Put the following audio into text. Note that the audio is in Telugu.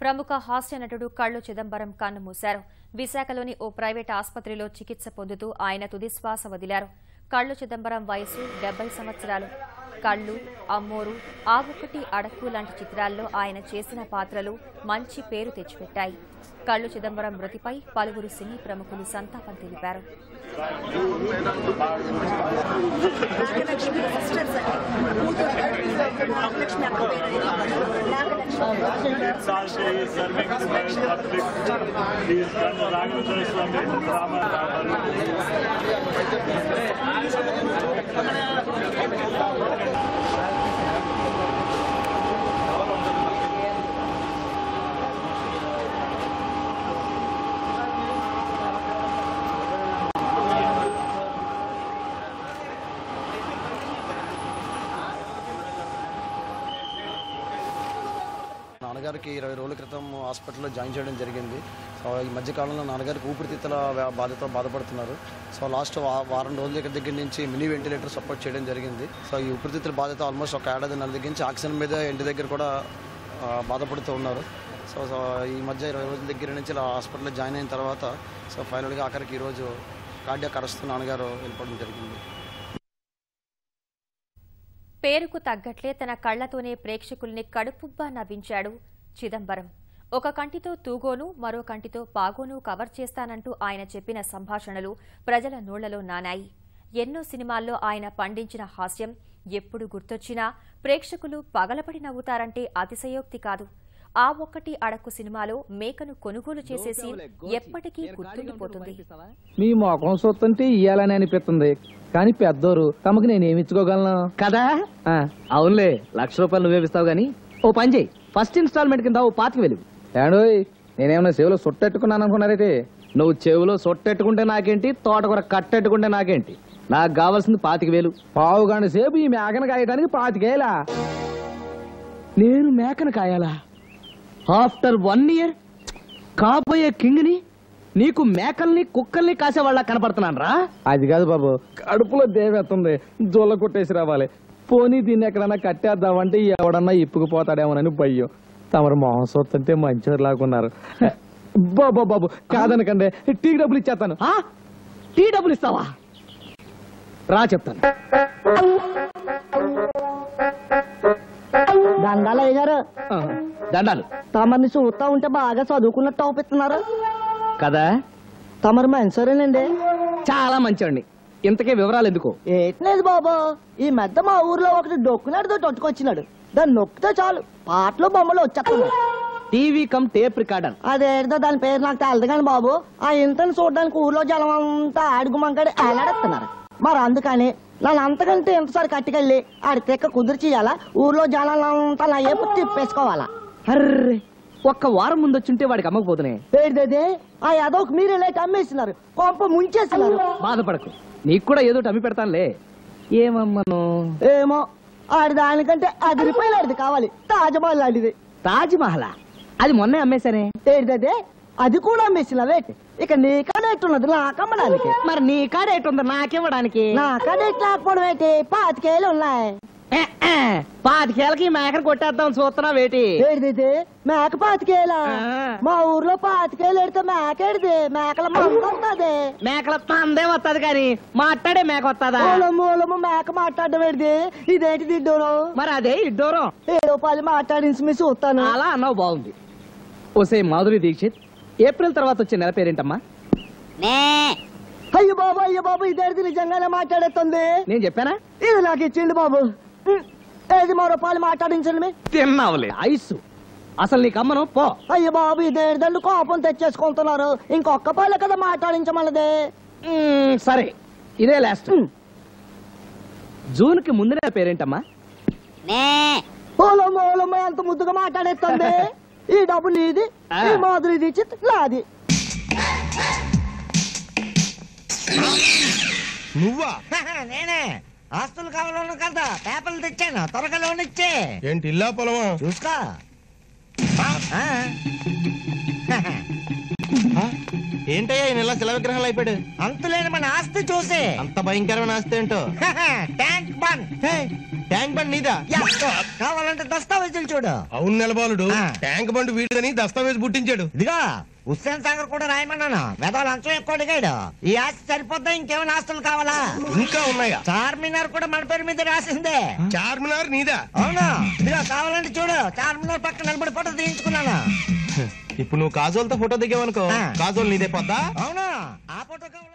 ప్రముఖ హాస్య నటుడు కళ్ళు చిదంబరం కన్నుమూశారు. విశాఖలోని ఓ ప్రైవేట్ ఆసుపత్రిలో చికిత్స పొందుతూ ఆయన తుదిశ్వాస వదిలారు. కళ్ళు చిదంబరం వయసు 70 సంవత్సరాలు. కళ్ళు, అమ్మోరు, ఆ ఒకటి అడక్కు లాంటి చిత్రాల్లో ఆయన చేసిన పాత్రలు మంచి పేరు తెచ్చిపెట్టాయి. కళ్ళు చిదంబరం మృతిపై పలువురు సినీ ప్రముఖులు సంతాపం తెలిపారు. నాన్నగారికి 20 రోజుల క్రితం హాస్పిటల్లో జాయిన్ చేయడం జరిగింది. సో ఈ మధ్యకాలంలో నాన్నగారికి ఊపిరితిత్తుల బాధతో బాధపడుతున్నారు. సో లాస్ట్ వారం రోజుల దగ్గర నుంచి మినీ వెంటిలేటర్ సపోర్ట్ చేయడం జరిగింది. సో ఈ ఊపిరితిత్తుల బాధతో ఆల్మోస్ట్ ఒక ఏడాది నెల దగ్గర నుంచి ఆక్సిజన్ మీద ఇంటి దగ్గర కూడా బాధపడుతూ ఉన్నారు. సో ఈ మధ్య 20 రోజుల దగ్గర నుంచి ఇలా హాస్పిటల్లో జాయిన్ అయిన తర్వాత సో ఫైనల్గా ఆఖరికి ఈరోజు కార్డియాక్ అరెస్ట్ నాన్నగారు వెళ్ళిపోవడం జరిగింది. పేరుకు తగ్గట్లే తన కళ్లతోనే ప్రేక్షకుల్ని కడుపుబ్బా నవ్వించాడు చిదంబరం. ఒక కంటితో తూగోను, మరో కంటితో పాగోను కవర్ చేస్తానంటూ ఆయన చెప్పిన సంభాషణలు ప్రజల నోళ్లలో నానాయి. ఎన్నో సినిమాల్లో ఆయన పండించిన హాస్యం ఎప్పుడు గుర్తొచ్చినా ప్రేక్షకులు పగలపడి నవ్వుతారంటే అతిశయోక్తి కాదు. ఆ ఒక్కటి అడక్కు సినిమాలో మేకను కొనుగోలు చేసేసి ఎప్పటికీ గుర్తుండిపోతుంది. మీ మొఖం చూస్తుంటే ఇయ్యాలని అనిపిస్తుంది, కానీ పెద్దోరు తమకు నేనేమిచ్చుకోగలను కదా. అవునులే, ₹1,00,000 నువ్వేపిస్తావు గానీ ఓ పని చేయి, ఫస్ట్ ఇన్స్టాల్మెంట్ కింద ఓ 25,000. ఏడోయ్, నేనేమన్నా చెవులో సొట్టెట్టుకున్నాను అనుకున్నారైతే? నువ్వు చెవులో సొట్టెట్టుకుంటే నాకేంటి, తోటకూర కట్టెట్టుకుంటే నాకేంటి? నాకు కావాల్సింది 25,000. పావు గంట సేపు ఈ మేకను కాయడానికి 25,000? నేను మేకను కాయాలా? ఆఫ్టర్ 1 year కాబోయే కింగ్ని నీకు మేకల్ని కుక్కల్ని కాసేవాళ్ళ కనపడుతున్నాను రా. అది కాదు బాబు, కడుపులో దేవెత్తుంది, జొల్ల కొట్టేసి రావాలి. పోనీ దీన్ని ఎక్కడన్నా కట్టేద్దామంటే ఎవడన్నా ఇప్పుకుపోతాడేమోనని భయం. తమరు మొహం సొత్తుంటే మంచివారు లాగున్నారు. బాబు బాబు కాదనకండి, టీ డబ్బులు ఇచ్చేస్తాను. టీ డబ్బులు ఇస్తావా? రా చెప్తాను. దండాలు అయ్యారు. దండాలు. తమరిని చూస్తా ఉంటే బాగా చదువుకున్నట్టు అవుపిస్తున్నారు కదా. తమరు మంచివారేనండి? చాలా మంచివాడిని. ఇంతకే వివరాలు ఎందుకు? ఏట్లేదు బాబు, ఈ మధ్య మా ఊర్లో ఒకటి డొక్కునాడుతో తొట్టుకొచ్చినాడు. దాన్ని నొక్కితే చాలు పాటలు బొమ్మలు వచ్చేస్తున్నాయి. TV come tape recorder. అదేదో దాని పేరు నాకు తెలదు కానీ బాబు, ఆ ఇంతని చూడడానికి ఊర్లో జనం అంతా అడుగుమంకడి ఎలాడేస్తున్నారు. మరి అందుకని నన్ను అంతకంటే ఎంతసారి కట్టుకెళ్ళి ఆడి తెక్క కుదిర్చియాలా, ఊర్లో జనాలంతా నా ఏపు తిప్పేసుకోవాలా? అర్రే, ఒక్క వారం ముందు వచ్చుంటే వాడికి అమ్మకపోతున్నాయి. ఏడిదే ఆ యాదవ్కి మీరే లేక అమ్మేస్తున్నారు, కొంప ముంచేస్తున్నారు. బాధపడకు, నీకు కూడా ఏదో అమ్మి పెడతానులే. ఏమమ్మను? ఏమో, ఆడి దానికంటే ₹10 కావాలి, తాజ్మహల్ లాంటిది. తాజ్మహల్? అది మొన్నే అమ్మేశానే. ఏడిదే అది కూడా అమ్మేసినవేటి? ఇక నీ కాడ ఎట్టున్నది నాకమ్మడానికి. మరి నీ కాడ ఎట్టుంది నాకివ్వడానికి? నా కాడ ఎట్లా ఆకపోవడం ఏంటి? 25,000 ఉన్నాయి. 25,000కి మేకను కొట్టేద్దాం చూస్తున్నావు వేటి? ఏడిది మేక 25,000? మా ఊర్లో 25,000 ఎడితే మేకేడిది, మేకల మంది. మేకల మందే వస్తుంది కానీ మాట్లాడే మేక వస్తుందా? మూలము మేక మాట్లాడడం ఏడిది? ఇదేంటిది ఇడ్డూరం? మరి అదే ఇడ్డూరం. ₹7 మాట్లాడించి మీ చూస్తాను. అలా అన్నావు, బాగుంది. ఓసే మాధురి దీక్షిత్, ఏప్రిల్ తర్వాత వచ్చే నెల పేరేంటమ్మా? అయ్యో బాబు ఇదేది నిజంగానే మాట్లాడేస్తుంది. నేను చెప్పానా? ఇది నాకు ఇచ్చింది బాబు. ఏది ₹3 మాట్లాడించండి. తిన్నావులే ఐసు. అసలు నీకు అమ్మను పో. అయ్యో బాబు ఇదేదండి కోపం తెచ్చేసుకుంటున్నారు. ఇంకొక పాలు కదా మాట్లాడించమన్నదే. సరే, ఇదే లాస్ట్. జూన్ కి ముందు నెల పేరేంటమ్మా? ఓలమ్మ ఎంత ముద్దుగా మాట్లాడేస్తుంది. ఈ డబ్బు నీది, ఈ మాధురి దీక్షిత్ నాది. నువ్వా? నేనే. ఆస్తులు కావాలను కదా పేపర్లు తెచ్చాను, త్వరగా లోన్ ఇచ్చే. ఏంటి ఇల్లా పొలమా? చూసుకో. ఏంటయ్యా ఈ నెల శిలా విగ్రహాలు అయిపోయాడు? అంతులేని మన ఆస్తి చూసి అంత భయంకరమైన ఆస్తి ఏంటో. Tank bund. ట్యాంక్ బండ్ నీదా? కావాలంటే దస్తావేజులు చూడు. అవును నెలబాలుడు, ఆ. ట్యాంక్ బండ్ వీడిదని దస్తావేజ్ పుట్టించాడు. ఇదిగో హుస్సేన్ సాగర్ కూడా రాయమన్నాను. వెదవ లంచం ఎక్కువ అడిగాడు. ఈ ఆస్తి సరిపోద్దా, ఇంకేమైనా ఆస్తులు కావాలా? ఇంకా ఉన్నాయా? చార్మినార్ కూడా మన పేరు మీద రాసిందే. చార్మినార్ నీదా? అవునా? ఇదిగో కావాలంటే చూడు, చార్మినార్ పక్కన నిలబడి ఫోటో తీయించుకున్నాను. ఇప్పుడు నువ్వు కాజోల్తో ఫోటో దిగావనుకో, ఆ. కాజోల్ నీదే పోద్దా? అవునా? ఆ ఫోటో కావాలి.